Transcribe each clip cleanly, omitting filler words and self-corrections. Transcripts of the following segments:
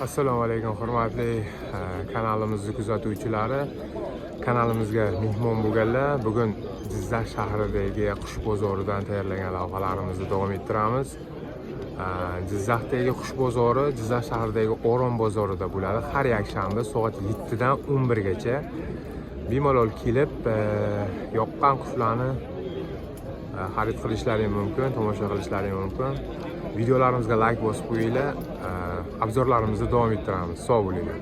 Assalomu alaykum hurmatli kanalimizni kuzatuvchilari. Kanalimizga mehmon bo'lganlar, bugun Jizzax shahridagi qush bozoridan tayyorlagan lavhalarimizni davom ettiramiz. Jizzaxdagi qush bozori Jizzax shahridagi Oron bozorida bo'ladi. Har yakshanba soat 7 dan 11 gacha. Bemalol kelib, yoqqan qushlarni xarid qilishlaring mumkin, tomosha qilishlaring mumkin. Videolarimizga like bosib qo'yinglar. Obzorlarimizni davom ettiramiz. Sog' bo'linglar.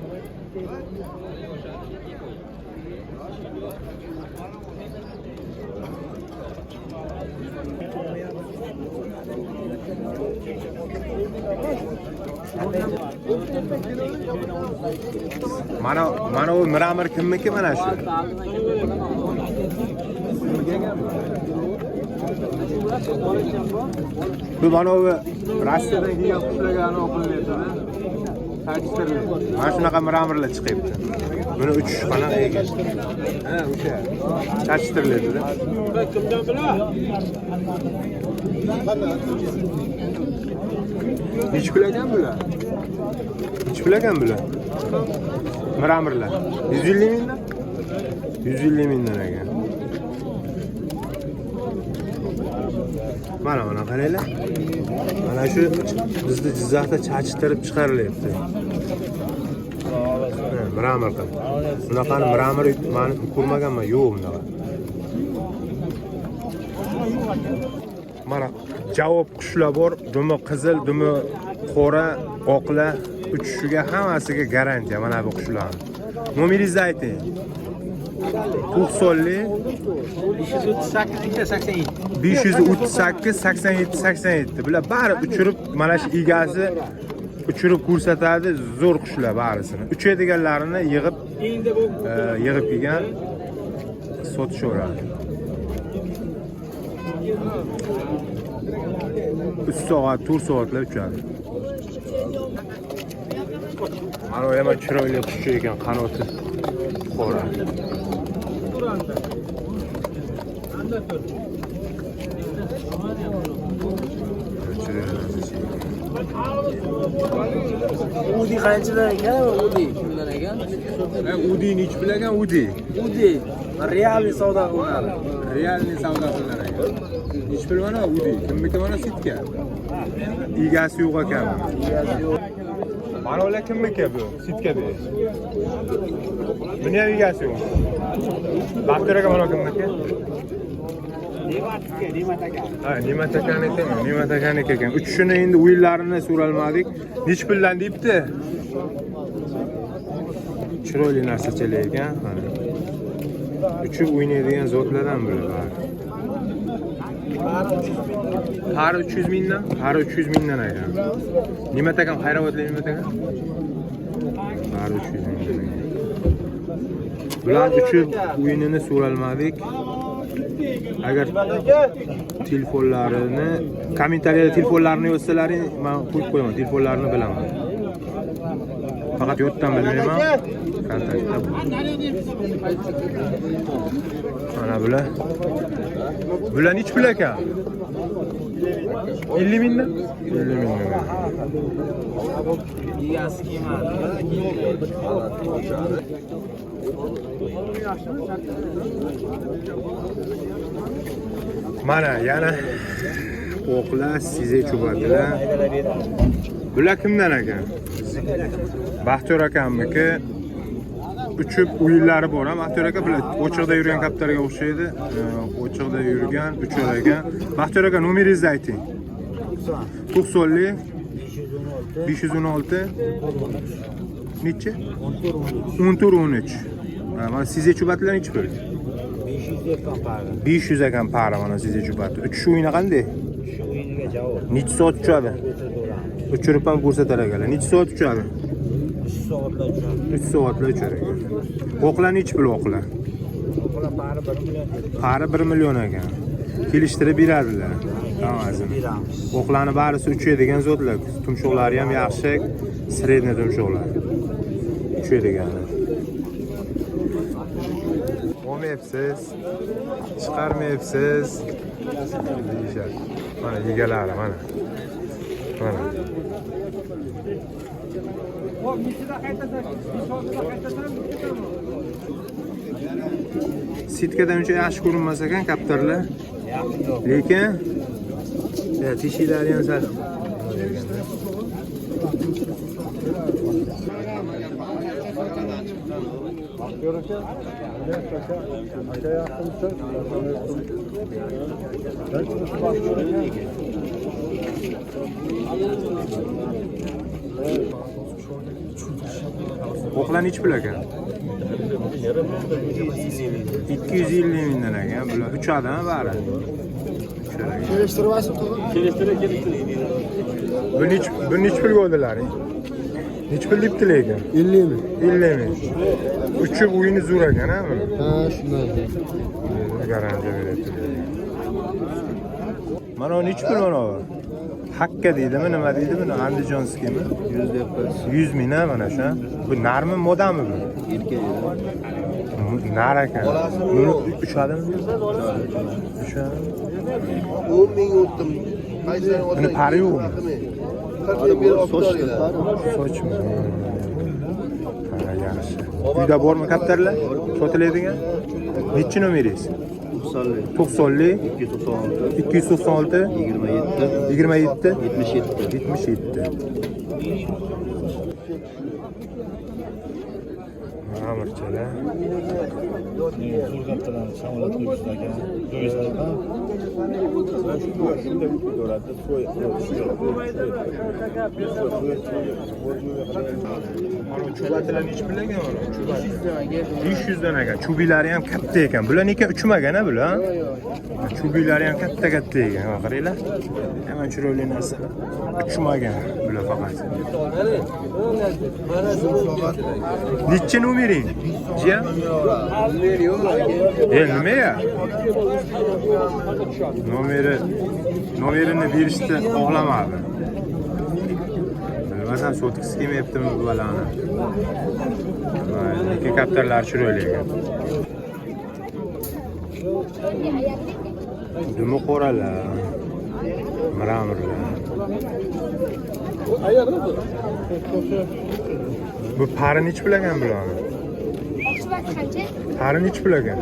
Mana bu Miramir kimniki mana shu? Bu mana bu Rossiyadan kelgan qushlarga o'qilyapti. Mana shunaqa Miramirlar chiqyapti. Buni uchish qanaqa ekan? Ha, o'sha. Tashtirlaydi-da. Kimdan bilar? Nech pul ekan bular? Nech pul ekan bular? Miramirlar. 150 mingdan? 150 mingdan ekan. Mana buni qaranglar. Mana shu bizda Jizzaxda chachtirib chiqarilyapti. Miramirda. Bunaqani Miramir men ko'rmaganman, yo'q bunaqa. Mana javob qushlar bor, dumi qizil, dumi qora, oqlar uchishiga hammasiga garantiya mana bu qushlarning. Nomeringizni ayting. 90 538 87 87. Bular bari uchirib, mana shu egasi uchirib ko'rsatadi, zo'r qushlar barisini. Uchadiganlarini yig'ib kelgan sotishaveradi. 3 soat, 4 soatlar uchadi. Mana bu ham chiroyli qush ekan, qanoti qora. Udi qanchadan ekan? Udi kimdan ekan? Udi nech pul ekan? Udi realniy savdo qilinadi. Realniy savdo qilinadi ekan. Nech pul mana Udi? Kimniki mana sitka? Egasi yo'q ekan. Mana ular kimniki bu? Sitka bu. Buni ham egasi yo'q. Baxtiyor aka mana kimniki? Ne'mat akaniki ekan. Uchishini endi o'yinlarini so'ralmadik. Nech puldan debdi? Chiroyli narsachalar ekan. Uchib o'ynaydigan zotlardan bular. Har 300 mingdan? Har 300 mingdan ekan. Ne'mat akam xayravatli Ne'mat aka? Har 300 mingdan ekan. Bular uchib o'yinini so'ralmadik. Agar telefonlarini, kommentariyada telefonlarini yozsalaring, men qo'yib qo'yaman. Telefonlarini bilaman. Faqat yoddan bilmayman. Kontaktda. Mana bular. Bular nech pul ekan? 50 mingdan? 50 mingdan. Egasi kelmadi. Mana yana o'qlar, size chubadilar. Bular kimdan ekan? Baxtiyor akamniki. Uchib o'yinlari bor ham. Baxtiyor aka bular ochiqda yurgan kaptarga o'xshaydi. Ochiqda yurgan, uchar ekan. Baxtiyor aka nomeringizni ayting. 90 516 necha? 13. Mana size chubatlar nechi pul? 500 ekan para mana size chubati. Uchish o'yini qanday? Shu o'yiniga javob. Necha soat uchadi? Uchirib ham ko'rsatar ekanlar. Necha soat uchadi? 3 soatlar uchadi. 3 soatlar uchar ekan. O'qlar nechi pul o'qlar? O'qlar pari 1 million. Pari 1 million ekan. Kelishtirib beradilar. Hammasi. O'qlarni barisi uchadigan zotlar. Tumshuqlari ham yaxshi, sredniy tumshuqlar. Uchadiganlar. Olmayapsiz, chiqarmayapsiz deyishadi. Mana egalari mana. Mana. Sitkadan uncha yaxshi ko'rinmas ekan kaptarlar. Lekin tishlari ham sal Oqlan iç pul ekan. 250 mingdan ekan. Bular 3 odam bari. Kelishtirib Bu neç pul bo'ldilaring? Neç pul debdilar ekan? 50 mi? 50 ming. Uchi o'yini zo'r ekan, ha? Ha, shunday. Garantiya beradi. Mana neç pul mana bu? Hakka deydimi, nima deydi buni? Andijonskimi? 100 deb qo'ydi. 100 ming ha mana shu. Bu narmi, modami bu? Erkak. Nar ekan. Buni 3 odammi? 3 odam. 10 ming o'tdim. Qaysidan Buni pari yo'qmi? Sochmi? Ha, yaxshi. Uyda bormi kaptarlar? Sotiladigan? Nechi nomeringiz? 90li 296 27 77. Amirchalar. Chubatlar nechi pul ekan mana? Chubat 500 dan ekan. Chubilari ham katta ekan. Bular ekan uchmagan-a bular? Chubilari ham katta ekan. Qaranglar. Hemen chiroyli narsa. Uchmagan bular faqat. Nechi nomering? Jiya? Nima ya? Nomerini berishni xohlamadi. Bilmasam sotkisi kelmayaptimi bu balani. Ikki kaptarlar chiroyli ekan. Dumi qoralar. Miramirlar. Bu pari nechi pul ekan bularni? Pari nechi pul ekan?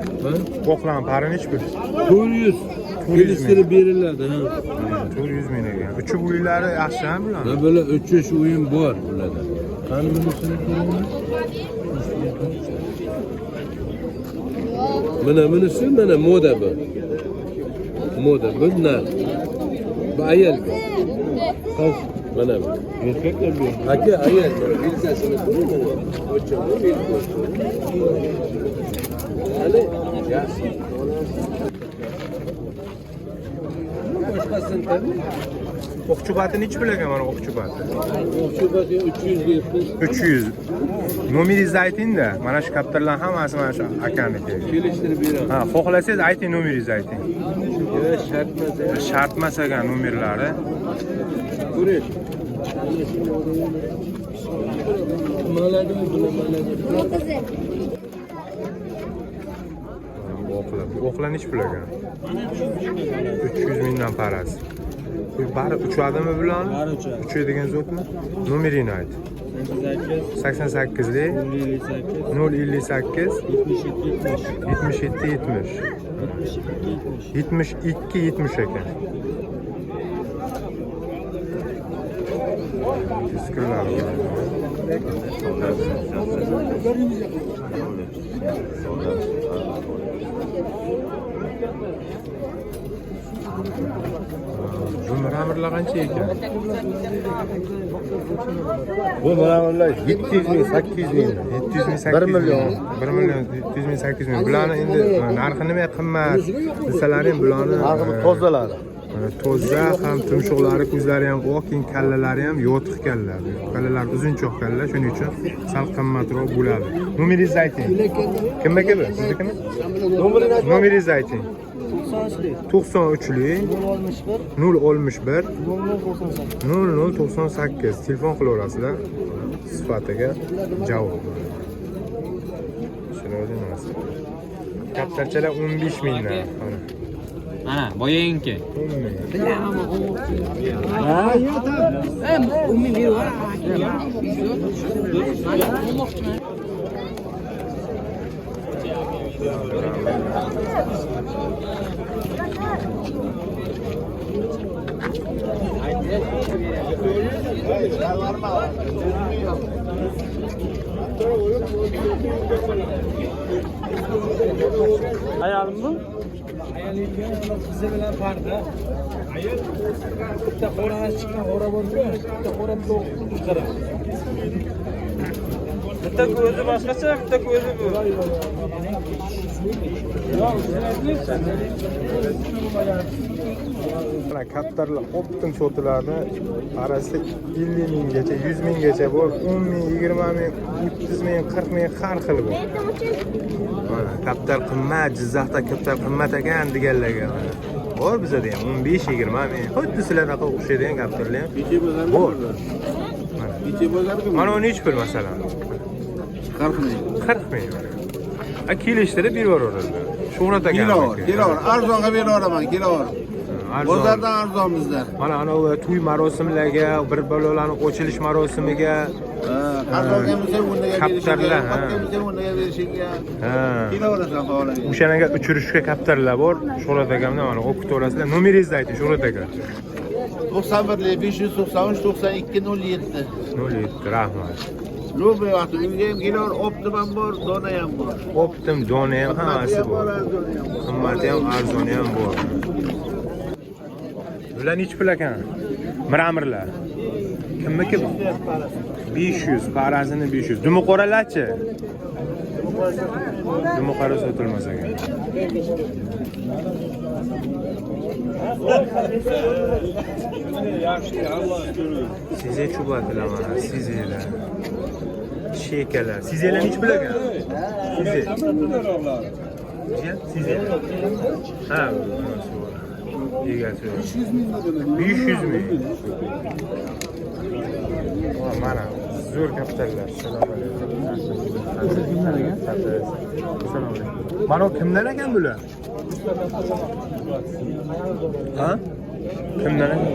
Qo'qlan pari nechi pul? 400. Kelishtirib beriladi, ha. 400 ming ekan. Uchi bo'ylari yaxshi-a bular? Ha, bular 3 o'yin bor bularda. Qani bunisini ko'raman. Bunisi mana moda bu. Moda bu nar. Bu ayolga. Qaz mana bu. Erkaklar bu. Aka ayol. Bilsasini ko'raman. O'chirib hali yaxshi. Boshqasini tabi. Oqchubati nechi pul ekan mana oqchubati? Oqchubati 300 deyapmiz. 300. Nomeringizni ayting-da. Mana shu kaptarlar hammasi mana shu akaniki. Kelishtirib beraman. Ha, xohlasangiz ayting, nomeringizni ayting. Shart emas ekan nomerlari. Ko'rish. Maladimi bunamaladi. Oqlan nechi pul ekan? 300 mingdan parasi. Bu bari uchadimi bularni? Bari uchadi. Uchadigan zotmi? Nomeringni ayt. 88 058 77 72 70 ekan. Teşekkürler. Bu miramirlar qancha ekan? Bu miramirlar 700 ming, 800 ming. 700 ming, 800 1 million. 1 million 700 ming, 800 ming. Bularni endi narxi nima qimmat desalar ham bularni Narxi tozalari. Toza ham, tumshuqlari, ko'zlari ham oq, keyin kallalari ham yotiq kalla. Kallalar uzunchoq kalla, shuning uchun sal qimmatroq bo'ladi. Nomeringizni ayting. Kimniki bu? Siznikimi? Nomeringizni ayting. 93lik 061 0098 telefon qilaverasizlar. Sifatiga javob. Chiroyli narsa. Kaptarchalar 15 mingdan. Mana boyangniki. 10 ming. Hayalim bu. Hayalim bize bilen vardı. Hayır. Bitta qo'rg'on chiqqan qo'ra bo'lsa, bitta qo'ra chiqaradi. Bitta ko'zi boshqacha, bitta ko'zi bu. Mana kaptarlar optim sotiladi. Parasi 50 minggacha, 100 minggacha bor, 10 ming, 20 ming, 30 ming, 40 ming har xil bor. Mana kaptar qimmat, Jizzaxda kaptar qimmat ekan deganlarga. Bor bizada ham 15-20 ming. Xuddi sizlarga o'xshaydigan kaptarlar ham bor. Mana uni nech pul masalan? 40 ming. 40 ming. Kelishtirib beraveradi. Shuhrat aka. Kelaver. Arzonga beraveraman, kelaver. Bozordan arzon bizda. Mana anavi to'y marosimlarga, bir bolalarning ochilish marosimiga, Arzonga bo'lsa undaga kaptarlar, undaga berishga. ha. Kelaverasan faolaga. O'shanaga uchirishga kaptarlar bor. Shuhrat akamdan mana o'qib olasizlar. Nomeringizni ayting, Shuhrat aka. 91 593 92 07. 07, rahmat. Lo'bi vaqti uyga ham kelaver, optim ham bor, dona ham bor. Optim, dona ham hammasi bor. Qimmati ham, arzoni ham bor. Bular nech pul ekan? Miramirlar. Kimniki bu? 500, parazini 500. Dumuqoralarchi? Dumuqora sotilmas ekan. Size chubatlar mana, sizelar. Shekalar. Sizelar nech pul ekan? Size. Size. Ha, egasi. 500 ming. Mana zo'r kaptarlar. Kimlar ekan? Mana kimlar ekan bular? Ha? Kimlar ekan?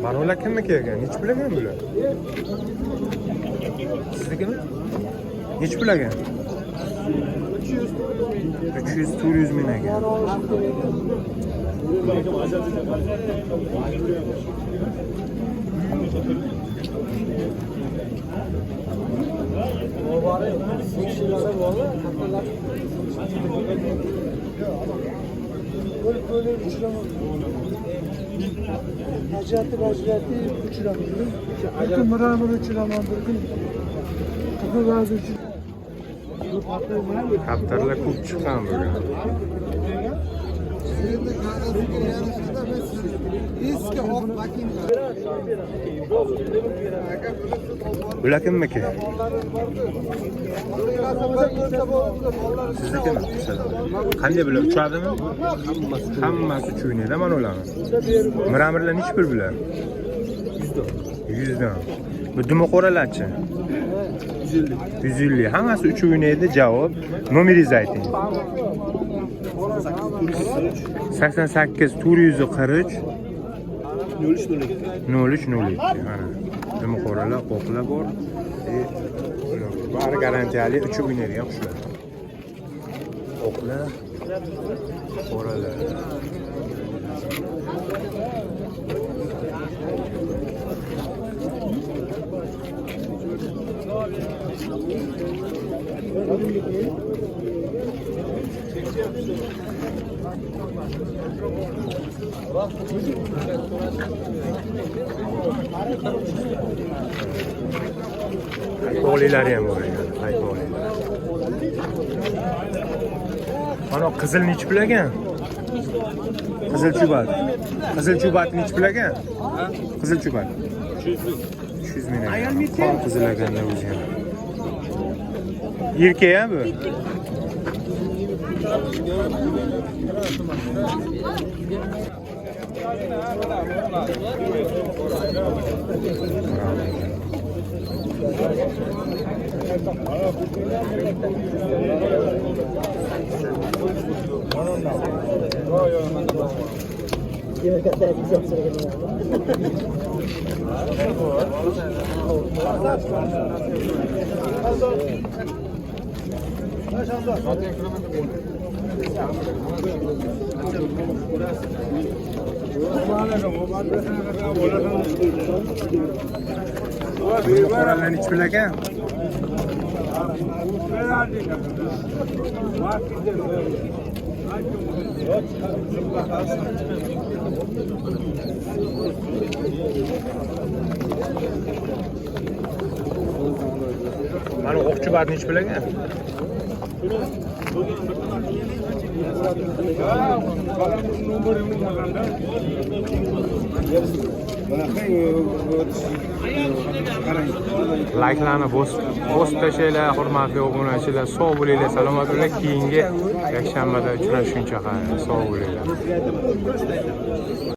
Mana ular kimniki ekan? Nech pul ekan bular? Siznikimi? Nech pul ekan? 300-400 ming ekan. Hacatı uçuramadım. Bakın mıramını uçuramadım. Bakın bazı uçur. Kaptarlar ko'p chiqqan bugun. Bular kimniki? Siznikimi? Qanday bular uchadimi? Hammasi uchunida mana ularni. Miramirlar nech pul bular? 100 dan. Bu dumuqoralarchi? 150. Hammasi uch o'ynaydi. Javob. Nomeringizni ayting. 88 443 0302. Mana. Dumuqoralar, qo'qlar bor. Bari garantiyali uch o'ynaydigan qushlar. Qo'qlar, qoralar. Qo'lilar ham bor ekan, qo'lilar. Mana qizil nech pul ekan? Qizil chubat. Qizil chubat nech pul ekan? Qizil chubat. 300 ming ekan. Qon qizil ekanda o'zi ham. Erkak bu. Qo'ralani ichib ekan. Mana o'qchibatni ichib ekan. Like'larni bosib tashlaylar, hurmatli obunachilar. Sog' bo'linglar, salomat bo'linglar. Keyingi yakshanbada uchrashguncha sog' bo'linglar.